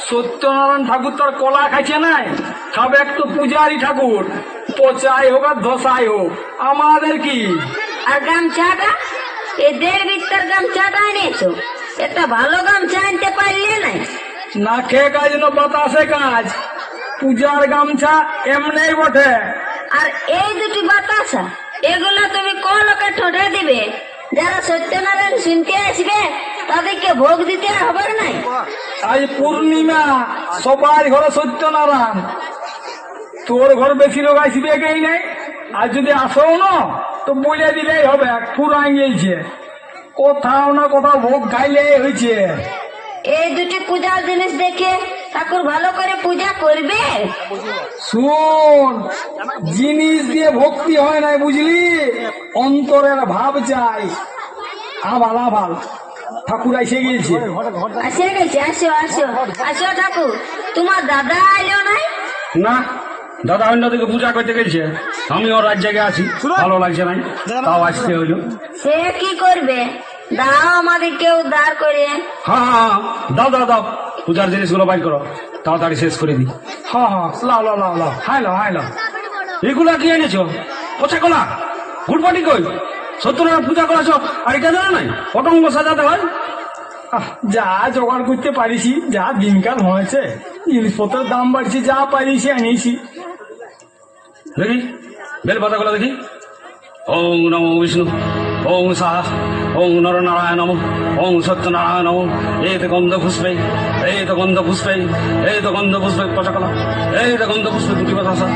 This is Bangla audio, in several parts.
সত্যনারায়ণ ঠাকুর তার কলা খাইছে নাই, খাবে এক তো পূজারি ঠাকুর, পচাই হোক আর ধসাই হোক, আমাদের কি? আর গামছাটা, এই দেড় বিত্তার গামছাটা এনেছো, একটা ভালো গামছা আনতে পারলে নাই? না খেয়ে কাজ না বাতাসে কাজ, পূজার গামছা এমনি বটে। আর এই দুটি বাতাসা, এগুলো তুমি কোন লোকে ঠোঁটে দিবে? যারা সত্যনারায়ণ শুনতে আসবে তাদেরকে ভোগ দিতে হবে নাই? আজ পূর্ণিমা, সবার ঘরে সত্যনারায়ণ, তোর ঘর বেশি লোক আসবে কেই নাই। আর যদি আসো না তো বলে দিলেই হবে, পুরাই গেছে, কোথাও না কোথাও ভোগ খাইলে হয়েছে। এই দুটি পূজার জিনিস দেখে ঠাকুর ভালো করে পূজা করবে? শোন, জিনিস দিয়ে ভক্তি হয় না, বুঝলি, অন্তরের ভাব চাই। আভাল আভাল ঠাকুর এসে গিয়েছে। আসে গেছে, আসো আসো আসো ঠাকুর। তোমার দাদা এলো নাই? না, দাদা অন্যদিকে পূজা করতে গেছে, আমি ওর রাত জায়গায় আছি, ভালো লাগছে নাই, তাও আসতে হইলো। সে কি করবে, দাও আমাদের কেউ দাঁড় করে। হ্যাঁ হ্যাঁ, দাও দাও দাও, পূজার জিনিসগুলো বাইর করো, তাড়াতাড়ি শেষ করে দিই। হ্যাঁ হ্যাঁ, লাও লাও লাও লাও, হাই লাও হাই লাও। এগুলা কি এনেছো? পচা কলা, গুড়পাটি কই? সত্যনারায়ণ পূজা করেছ আর এটা জানা নাই পটঙ্গ সাজাতে হয়? যা জোগাড় করতে পারিছি, যা দিনকাল হয়েছে, জিনিসপত্রের দাম বাড়ছে, যা পারিছি আনিয়েছি। দেখি বেল পাতাগুলো দেখি। ওং নমো বিষ্ণু, ওং সাহা, ওং নরনারায়ণ নম, ওং সত্যনারায়ণ নম। এই তো গন্ধ পুষ্পে, এই তো গন্ধ পুষ্পে, এই তো গন্ধ পুষ্পে পচাকলা, এই তো গন্ধ পুষ্পে দুটি বাতাসা,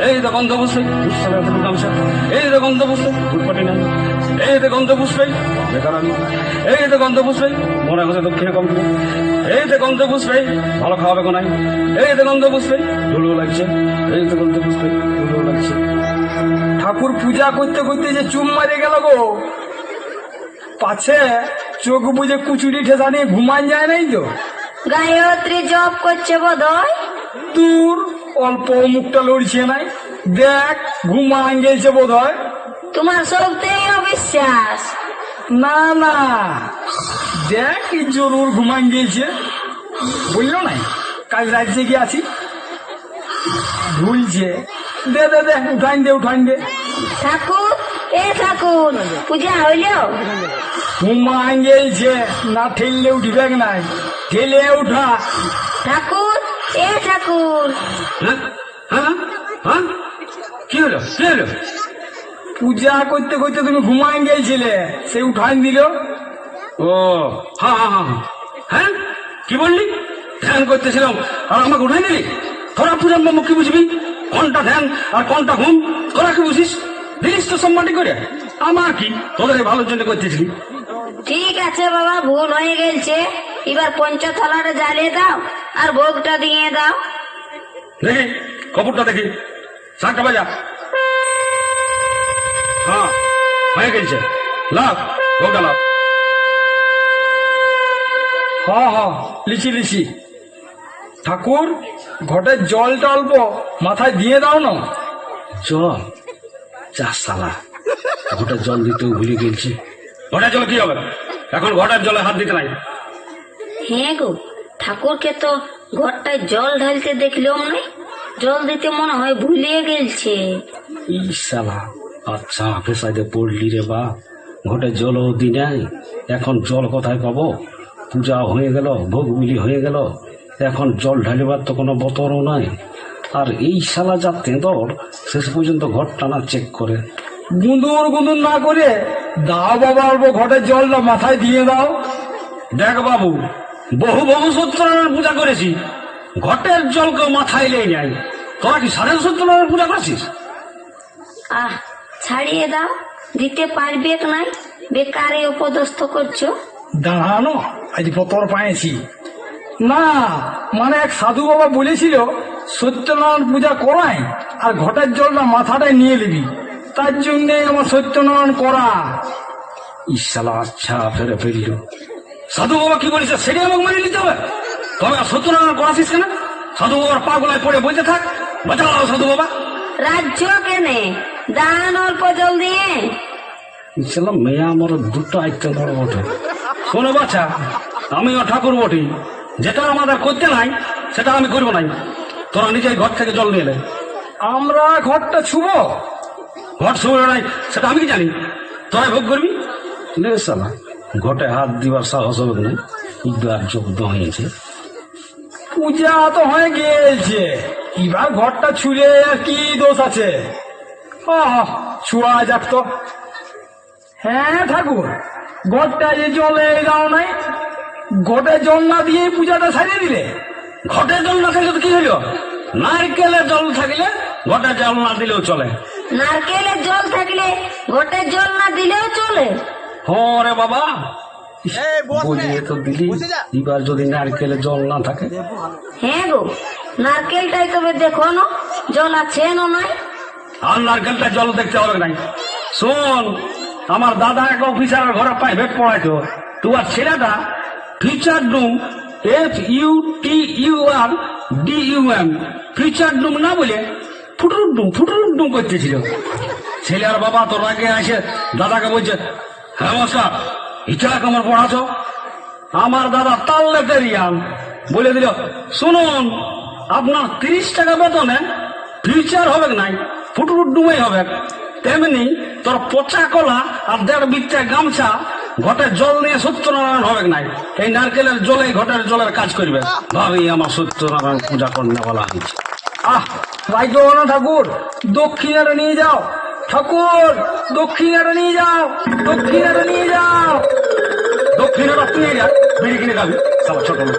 এই তো গন্ধ পুষ্পে গামছা, এই তো গন্ধ পুষ্পে ফুটপাটি নাই, এই তো গন্ধ পুষ্পে বেকার আমি, এই তো গন্ধ পুষ্পে মনে হচ্ছে দক্ষিণে কম, এই তো গন্ধ পুষ্পে ভালো খাওয়াবে কোনাই, এই তো গন্ধ পুষ্পে ধুলো লাগছে, এই তো গন্ধ পুষ্পে ধুলো লাগছে। ঠাকুর পূজা করতে করতে যে চুম মারে গেল গো, পাছে চোখ বুঝে কুচুরি ঠেসা নিয়ে ঘুমান যায় নাই তো? গায়ত্রী জপ করছে বোধহয়। দূর, অল্প মুখটা লড়ছে নাই, দেখ ঘুমান গেছে বোধ হয়। তোমার সবতেই অবিশ্বাস। না না, দেখ কি জরুর ঘুমান গিয়েছে, বললো নাই কাল রাজ্যে গিয়ে আছি, ভুলছে। দে দে দে, উঠাইন দে উঠাইন দে। ঠাকুর, এ ঠাকুর, পূজা হইল? ঘুমান গেছে, না ঠেললে উঠবে নাই, ঠেলে উঠা। ঠাকুর, এ ঠাকুর। হ্যাঁ হ্যাঁ হ্যাঁ, কি হলো কি হলো? পূজা করতে করতে তুমি ঘুমান গেছিলে, সে উঠাইন দিল। ও হ্যাঁ হ্যাঁ হ্যাঁ হ্যাঁ, কি বললি? ধ্যান করতেছিলাম আর আমাকে উঠাই নিলি? তোরা পূজার মামু কি বুঝবি? কোনটা ধ্যান আর কোনটা ঘুম তোরা কি বুঝিস? দিলিস তো সম্মানটি করে, আমার কি, তোদের এই ভালোর জন্য করতেছিলি। ঠিক আছে বাবা, ভুল হয়ে গেছে, এবার পঞ্চথলাটা জ্বালিয়ে দাও আর ভোগটা দিয়ে দাও। দেখি কপুরটা দেখি, শাকটা বাজা। হ্যাঁ হয়ে গেছে, লাভ ভোগটা লাভ। হ্যাঁ হ্যাঁ, লিচি লিচি। ঠাকুর, ঘটের জলটা অল্প মাথায় দিয়ে দাও না। জল? যা সালা, ঘটার জল দিতেও ভুলে গেছি। ঘটার জল কি হবে? এখন ঘটার জলে হাত দিতে নাই। হ্যাঁ গো, ঠাকুরকে তো ঘরটায় জল ঢালতে দেখলাম না, জল দিতে মনে হয় ভুলিয়ে গেছে। ই সালা, আচ্ছা ফেসাইতে পড়লি রে বা, ঘটের জলও দি নাই, এখন জল কোথায় পাবো? পূজা হয়ে গেল, ভোগ বিলি হয়ে গেল, এখন জল ঢালিবার তো কোনো বতরও নাই। আর এই শালা যা তেঁদর, শেষ পর্যন্ত ঘর টানা চেক করে। গুঁদুর গুঁদুর না করে দাও বাবা, অল্প ঘটের জলটা মাথায় দিয়ে দাও। দেখ বাবু, বহু বহু সত্যনারায়ণ পূজা করেছি, ঘটের জলকে মাথায় লেই নাই। তোরা কি সাড়ে সত্যনারায়ণ পূজা করেছিস? আহ, ছাড়িয়ে দাও, দিতে পারবে নাই, বেকারে উপদস্থ করছো। দাঁড়ানো, আজ পতর পাইছি না, মানে এক সাধু বাবা বলেছিল সত্যনারায়ণ পূজা করাই আর ঘটের জলটা মাথাটায় নিয়ে নিবি, তার জন্যে আমার সত্যনারায়ণ করা। ইসালা আচ্ছা ফেরে ফেলল। সাধু বাবা কি বলেছে সেটা আমাকে মেনে নিতে হবে? তবে আর সত্যনারায়ণ করাছিস কেন? সাধু বাবার পা গোলায় পড়ে বলতে থাক, বাঁচাও সাধু বাবা। রাজ্য কেনে, দান অল্প জল দিয়ে। ইসালা মেয়া আমার দুটো আইতে বড় বটে। শোনো বাচ্চা, আমিও ঠাকুর বটি, যেটা আমাদের করতে নাই সেটা আমি করবো নাই। তোরা নিজেই ঘর থেকে জল নিয়ে এলে। আমরা ঘরটা ছুবো? ঘর শুরু নাই সেটা আমি কি জানি, তোরাই ভোগ করবি। লে শালা, ঘটে হাত দিবার সাহস হবে না, ইবার জব্দ হয়েছে। পূজা তো হয়ে গিয়েছে, এবার ঘরটা ছুঁড়ে আর কি দোষ আছে? ছুয়া যাক তো। হ্যাঁ ঠাকুর, ঘরটা যে জলে দাও নাই, ঘটে জল না দিয়ে পূজাটা সারিয়ে দিলে। ঘটে জল না থাকলে তো কি হইল? নারকেলের জল থাকলে ঘটে জল না দিলেও চলে। নারকেলের জল থাকলে ঘটের জল না দিলেও চলে? হ্যাঁ রে বাবা, বলিয়ে তো দিলি। এবার যদি নারকেলের জল না থাকে? হ্যাঁ গো, নারকেলটাই তবে দেখো না জল আছে না নাই। আর নারকেলটা জল দেখতে হবে নাই। শোন, আমার দাদা এক অফিসারের ঘরে প্রাইভেট পড়াইতো। তোমার ছেলেটা ফিচার ডুম, FUTURDUM, ফিচার ডুম না বলে ফুটুর ডুম করতেছিল। ছেলে আর বাবা তোর আগে আসে দাদাকে বলছে, হ্যাঁ মাস্টার ইচ্ছা আমার পড়াছো? আমার দাদা তাল্লেতে রিয়াল বলে দিল, শুনুন আপনার 30 টাকা বেতনে ফিউচার হবে নাই, ফুটুর ডুমেই হবে। তেমনি তোর পচা কলা আর 1.5 বিত্তে গামছা ঘটের জল নিয়ে সত্যনারায়ণ হবে নাই। এই নারকেলের জলে ঘটের জলের কাজ করবে। ভাবি আমার সত্যনারায়ণ পূজা করতে বলা হয়েছে। রাইজো না ঠাকুর, দক্ষিণাটা নিয়ে যাও। ঠাকুর, দক্ষিণাটা নিয়ে যাও, দক্ষিণাটা নিয়ে যাও। দক্ষিণে রক্ত নিয়ে যা, বিড়ি কিনে খাবি। ছোট লোক।